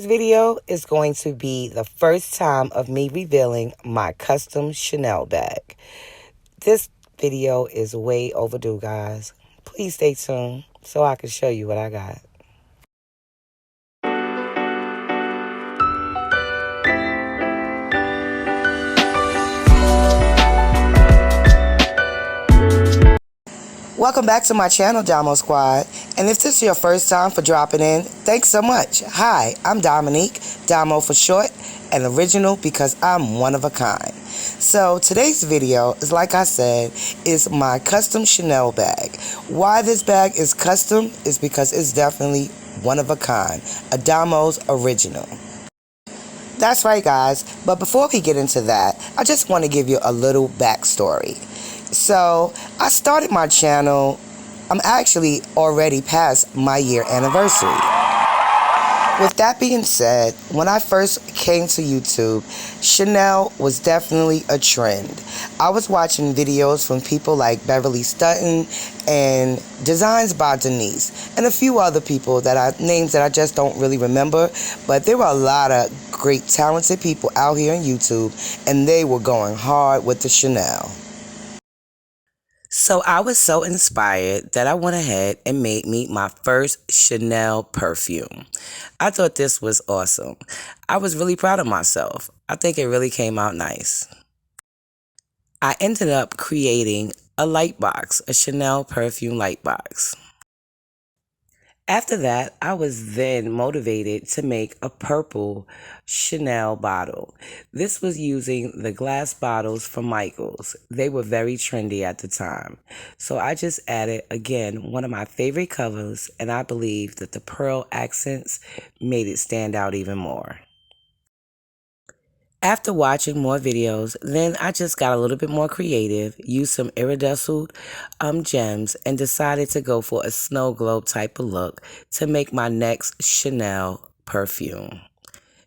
This video is going to be the first time of me revealing my custom Chanel bag. This video is way overdue, guys. Please stay tuned so I can show you what I got. Welcome back to my channel, Damo Squad. And if this is your first time for dropping in, thanks so much. Hi, I'm Dominique, Damo for short, and original because I'm one of a kind. So today's video is, like I said, is my custom Chanel bag. Why this bag is custom is because it's definitely one of a kind, a Damo's original. That's right, guys. But before we get into that, I just want to give you a little backstory. So I started my channel, I'm actually already past my year anniversary. With that being said, when I first came to YouTube, Chanel was definitely a trend. I was watching videos from people like Beverly Stutton and Designs by Denise and a few other people names that I just don't really remember, but there were a lot of great talented people out here on YouTube and they were going hard with the Chanel. So I was so inspired that I went ahead and made me my first Chanel perfume. I thought this was awesome. I was really proud of myself. I think it really came out nice. I ended up creating a light box, a Chanel perfume light box. After that, I was then motivated to make a purple Chanel bottle. This was using the glass bottles from Michaels. They were very trendy at the time. So I just added, again, one of my favorite colors, and I believe that the pearl accents made it stand out even more. After watching more videos, then I just got a little bit more creative, used some iridescent gems, and decided to go for a snow globe type of look to make my next Chanel perfume.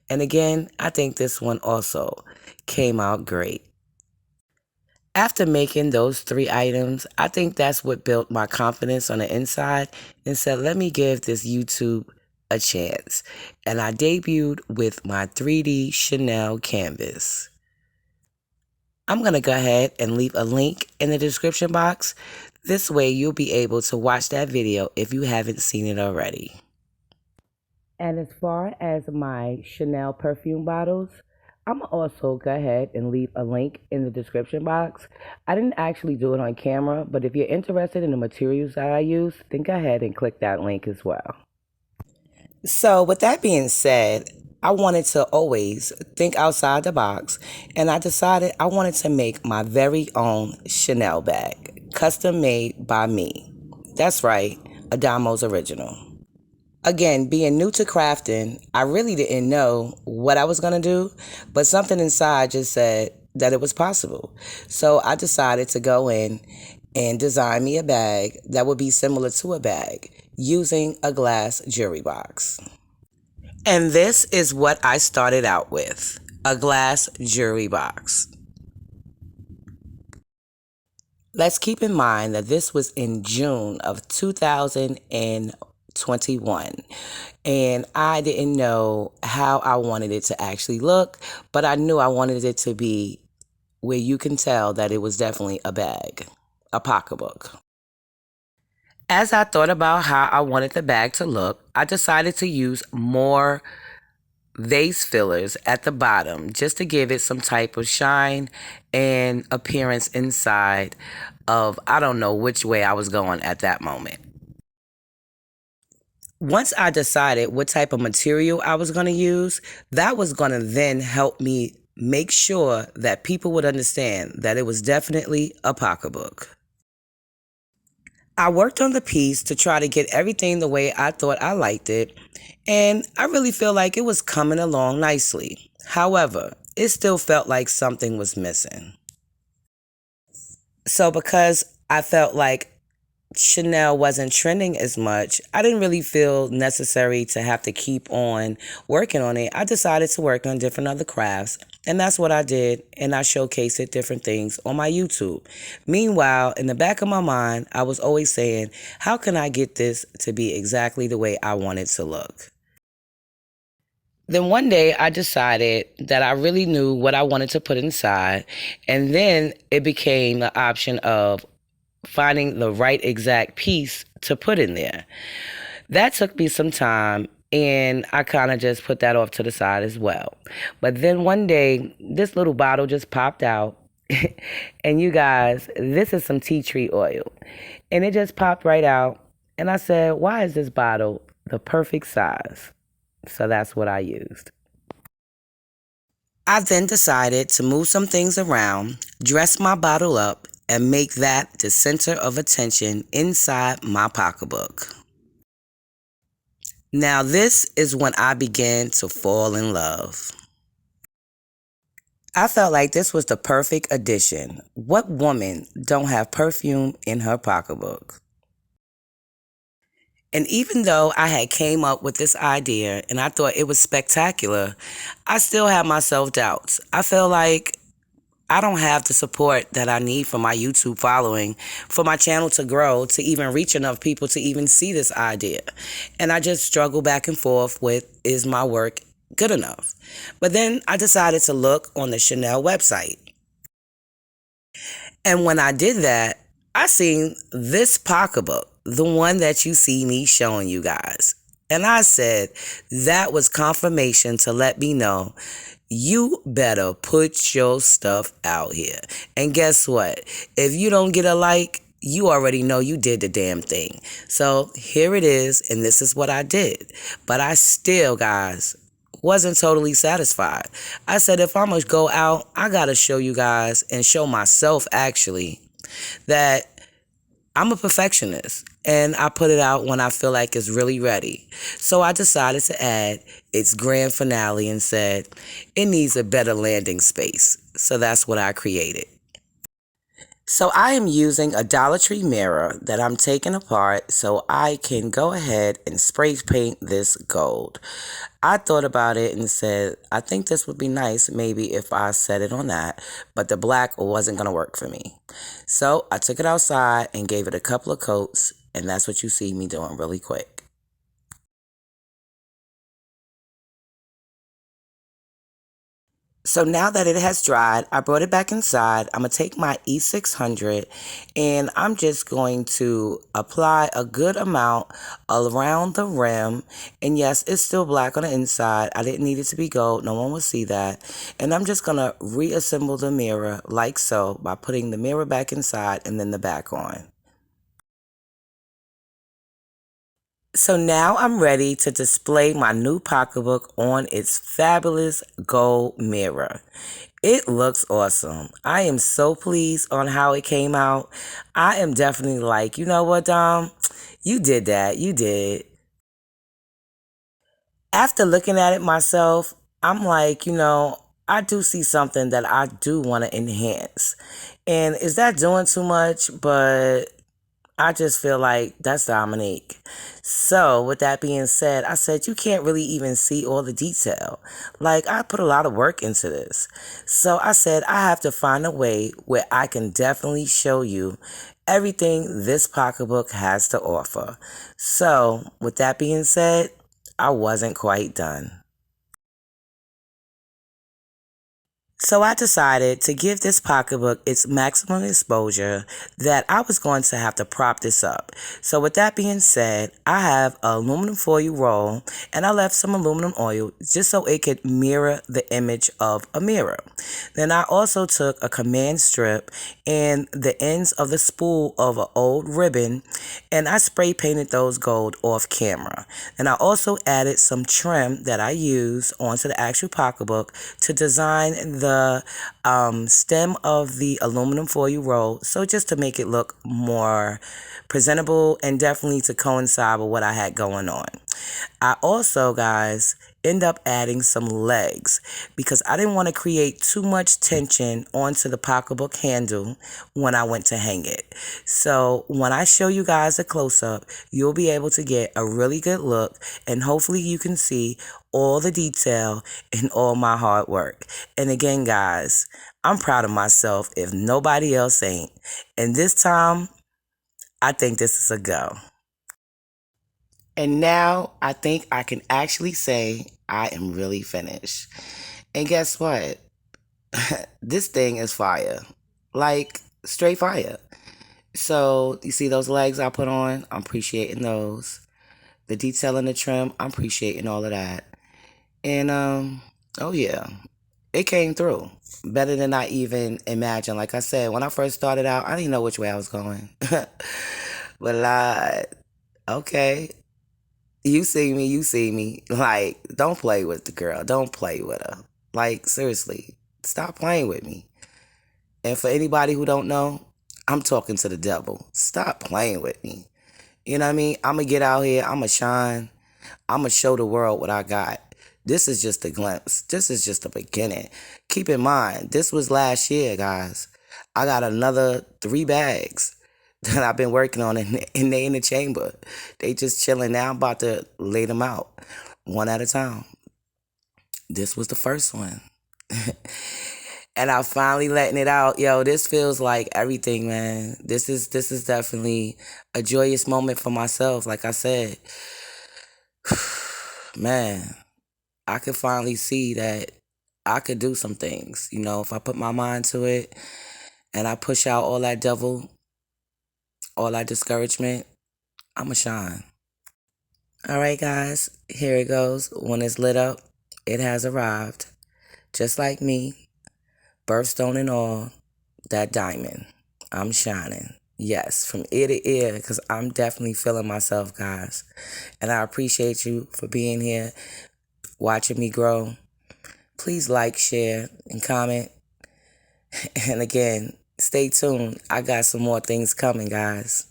And again, I think this one also came out great. After making those 3 items, I think that's what built my confidence on the inside and said, let me give this YouTube a chance. And I debuted with my 3D Chanel canvas. I'm going to go ahead and leave a link in the description box. This way you'll be able to watch that video if you haven't seen it already. And as far as my Chanel perfume bottles, I'm going to also go ahead and leave a link in the description box. I didn't actually do it on camera, but if you're interested in the materials that I use, then go ahead and click that link as well. So with that being said, I wanted to always think outside the box, and I decided I wanted to make my very own Chanel bag, custom made by me. That's right, a Damo's original. Again, being new to crafting, I really didn't know what I was going to do, but something inside just said that it was possible. So I decided to go in and design me a bag that would be similar to a bag using a glass jewelry box. And this is what I started out with, a glass jewelry box. Let's keep in mind that this was in June of 2021. And I didn't know how I wanted it to actually look, but I knew I wanted it to be where you can tell that it was definitely a bag, a pocketbook. As I thought about how I wanted the bag to look, I decided to use more vase fillers at the bottom just to give it some type of shine and appearance inside of, I don't know which way I was going at that moment. Once I decided what type of material I was going to use, that was going to then help me make sure that people would understand that it was definitely a pocketbook. I worked on the piece to try to get everything the way I thought I liked it, and I really feel like it was coming along nicely. However, it still felt like something was missing. So because I felt like Chanel wasn't trending as much, I didn't really feel necessary to have to keep on working on it. I decided to work on different other crafts, and that's what I did, and I showcased different things on my YouTube. Meanwhile, in the back of my mind, I was always saying, how can I get this to be exactly the way I want it to look? Then one day I decided that I really knew what I wanted to put inside. And then it became the option of finding the right exact piece to put in there. That took me some time, and I kind of just put that off to the side as well. But then one day, this little bottle just popped out. And you guys, this is some tea tree oil. And it just popped right out. And I said, why is this bottle the perfect size? So that's what I used. I then decided to move some things around, dress my bottle up, and make that the center of attention inside my pocketbook. Now, this is when I began to fall in love. I felt like this was the perfect addition. What woman don't have perfume in her pocketbook? And even though I had came up with this idea and I thought it was spectacular, I still had my self-doubts. I felt like I don't have the support that I need for my YouTube following, for my channel to grow, to even reach enough people to even see this idea. And I just struggle back and forth with, is my work good enough? But then I decided to look on the Chanel website. And when I did that, I seen this pocketbook, the one that you see me showing you guys. And I said, that was confirmation to let me know you better put your stuff out here. And guess what? If you don't get a like, you already know you did the damn thing. So here it is, and this is what I did. But I still, guys, wasn't totally satisfied. I said, if I'm gonna go out, I gotta show you guys and show myself actually that I'm a perfectionist, and I put it out when I feel like it's really ready. So I decided to add its grand finale and said it needs a better landing space. So that's what I created. So I am using a Dollar Tree mirror that I'm taking apart so I can go ahead and spray paint this gold. I thought about it and said, I think this would be nice maybe if I set it on that, but the black wasn't going to work for me. So I took it outside and gave it a couple of coats, and that's what you see me doing really quick. So now that it has dried, I brought it back inside. I'm going to take my E600 and I'm just going to apply a good amount around the rim. And yes, it's still black on the inside. I didn't need it to be gold. No one will see that. And I'm just going to reassemble the mirror like so by putting the mirror back inside and then the back on. So now I'm ready to display my new pocketbook on its fabulous gold mirror. It looks awesome. I am so pleased on how it came out. I am definitely like, you know what, Dom? You did that. You did. After looking at it myself, I'm like, I do see something that I do want to enhance. And is that doing too much? But I just feel like that's Dominique. So, with that being said, I said, you can't really even see all the detail. Like, I put a lot of work into this. So, I said, I have to find a way where I can definitely show you everything this pocketbook has to offer. So, with that being said, I wasn't quite done. So I decided to give this pocketbook its maximum exposure that I was going to have to prop this up. So with that being said, I have an aluminum foil roll and I left some aluminum oil just so it could mirror the image of a mirror. Then I also took a command strip and the ends of the spool of an old ribbon and I spray painted those gold off camera. And I also added some trim that I used onto the actual pocketbook to design the stem of the aluminum foil roll. So just to make it look more presentable and definitely to coincide with what I had going on. I also, guys, end up adding some legs because I didn't want to create too much tension onto the pocketbook handle when I went to hang it. So when I show you guys a close-up, you'll be able to get a really good look and hopefully you can see all the detail and all my hard work. And again, guys, I'm proud of myself if nobody else ain't. And this time, I think this is a go. And now I think I can actually say I am really finished. And guess what? This thing is fire. Like straight fire. So you see those legs I put on? I'm appreciating those. The detail in the trim, I'm appreciating all of that. And oh yeah, it came through better than I even imagined. Like I said, when I first started out, I didn't know which way I was going. But okay, you see me. Like, don't play with the girl. Don't play with her. Like, seriously, stop playing with me. And for anybody who don't know, I'm talking to the devil. Stop playing with me. You know what I mean? I'm going to get out here. I'm going to shine. I'm going to show the world what I got. This is just a glimpse. This is just the beginning. Keep in mind, this was last year, guys. I got another 3 bags that I've been working on, and they in the chamber. They just chilling now. I'm about to lay them out one at a time. This was the first one. And I'm finally letting it out. Yo, this feels like everything, man. This is definitely a joyous moment for myself. Like I said, man, I could finally see that I could do some things. You know, if I put my mind to it and I push out all that devil, all that discouragement, I'ma shine. All right, guys, here it goes. When it's lit up, it has arrived. Just like me, birthstone and all, that diamond. I'm shining. Yes, from ear to ear, because I'm definitely feeling myself, guys. And I appreciate you for being here, watching me grow. Please like, share, and comment. And again, stay tuned. I got some more things coming, guys.